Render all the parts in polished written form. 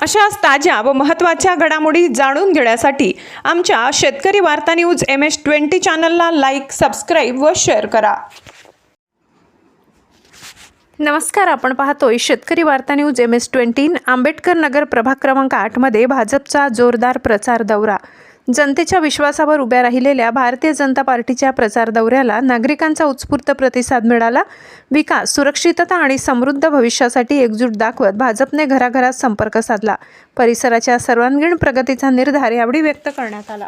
अशाच ताज्या व महत्त्वाच्या घडामोडी जाणून घेण्यासाठी आमच्या शेतकरी वार्ता न्यूज MS-20 चॅनलला लाईक, सबस्क्राईब व शेअर करा। नमस्कार, आपण पाहतोय शेतकरी वार्ता न्यूज MS-20। आंबेडकर नगर प्रभाग क्रमांक 8 मध्ये भाजपचा जोरदार प्रचार दौरा। जनतेच्या विश्वासावर उभ्या राहिलेल्या भारतीय जनता पार्टीच्या प्रचार दौऱ्याला नागरिकांचा उत्स्फूर्त प्रतिसाद मिळाला। विकास, सुरक्षितता आणि समृद्ध भविष्यासाठी एकजूट दाखवत भाजपने घराघरात संपर्क साधला। परिसराच्या सर्वांगीण प्रगतीचा निर्धार यावेळी व्यक्त करण्यात आला।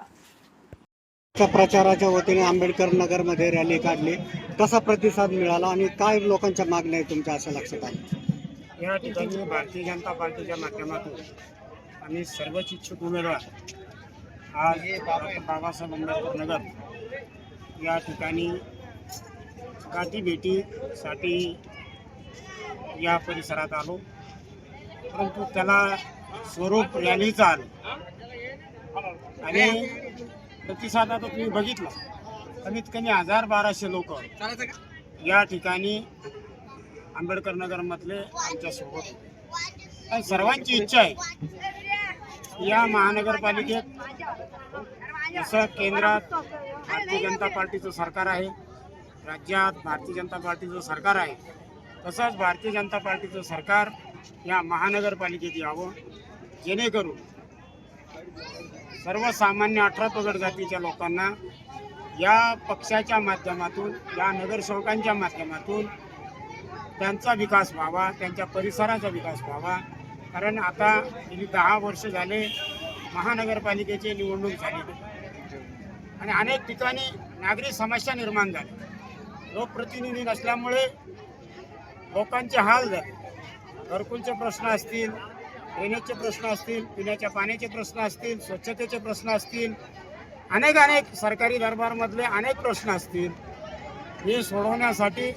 प्रचाराच्या वतीने आंबेडकर नगर मध्ये रॅली काढली, कसा प्रतिसाद मिळाला आणि काय लोकांच्या मागण्या आहेत तुमच्या असं लक्षात आलं? या ठिकाणी भारतीय जनता पार्टीच्या माध्यमातून आम्ही सर्वच इच्छुक उमेदवार आज बाबासाहेब आंबेडकर नगर या ठिकाणी गाठीभेटीसाठी या परिसरात आलो, परंतु त्याला स्वरूप रॅलीचं आलं आणि प्रतिसाद आता तुम्ही बघितला, कमीत कमी 1000-1200 लोक या ठिकाणी आंबेडकर नगरमधले आमच्यासोबत होते। आणि सर्वांची इच्छा आहे या महानगरपालिकेत जसं केंद्रात भारतीय जनता पार्टीचं सरकार आहे, राज्यात भारतीय जनता पार्टीचं सरकार आहे, तसंच भारतीय जनता पार्टीचं सरकार या महानगरपालिकेत यावं, जेणेकरून सर्वसामान्य 18 पगड जातीच्या लोकांना या पक्षाच्या माध्यमातून, या नगरसेवकांच्या माध्यमातून त्यांचा विकास व्हावा, त्यांच्या परिसराचा विकास व्हावा। कारण आता गेली 10 वर्ष झाले महानगरपालिकेची निवडणूक झाली आणि अनेक ठिकाणी नागरिक समस्या निर्माण झाल्या। लोकप्रतिनिधी नसल्यामुळे लोकांचे हाल झाले। घरकुलचे प्रश्न असतील, ड्रेनेजचे प्रश्न असतील, पिण्याच्या पाण्याचे प्रश्न असतील, स्वच्छतेचे प्रश्न असतील, अनेक सरकारी दरबारमधले अनेक प्रश्न असतील, हे सोडवण्यासाठी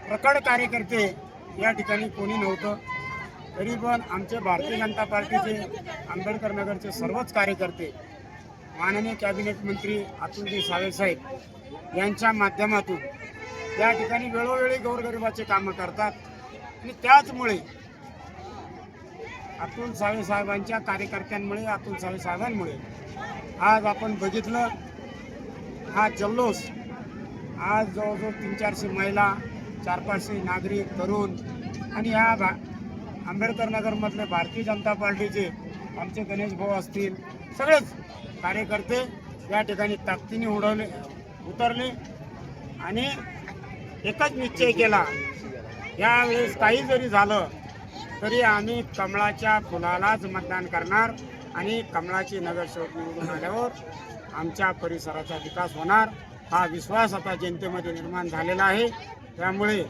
प्रखर कार्यकर्ते या ठिकाणी कोणी नव्हतं। तरी पण आमचे भारतीय जनता पार्टीचे आंबेडकर नगरचे सर्वच कार्यकर्ते माननीय कॅबिनेट मंत्री अतुलजी साहेब यांच्या माध्यमातून या ठिकाणी वेळोवेळी गोरगरिबाचे कामं करतात आणि त्याचमुळे अतुल साहेबांच्या कार्यकर्त्यांमुळे, अतुल साहेबांमुळे आज आपण बघितलं हा जल्लोष। आज जवळजवळ 300-400 महिला, 400-500 नागरिक, तरुण आणि या आंबेडकर नगरमधले भारतीय जनता पार्टीचे आमचे गणेश भाऊ असतील, सगळेच कार्यकर्ते या ठिकाणी ताकदीने उतरले आणि एकच निश्चय केला, यावेळेस काही जरी झालं तरी आम्ही कमळाच्या फुलालाच मतदान करणार आणि कमळाची नगरसेवक निवडून आल्यावर आमच्या परिसराचा विकास होणार, हा विश्वास आता जनतेमध्ये निर्माण झालेला आहे। त्यामुळे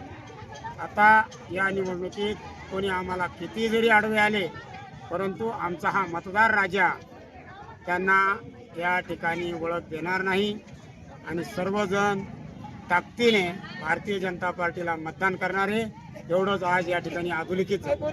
आता या निवडणुकीत कोणी आम्हाला किती जरी आडवे आले, परंतु आमचा हा मतदार राजा त्यांना या ठिकाणी ओळख देणार नाही आणि सर्वजण ताकदीने भारतीय जनता पार्टीला मतदान करणारे, एवढंच आज या ठिकाणी अधोरेखित झालं।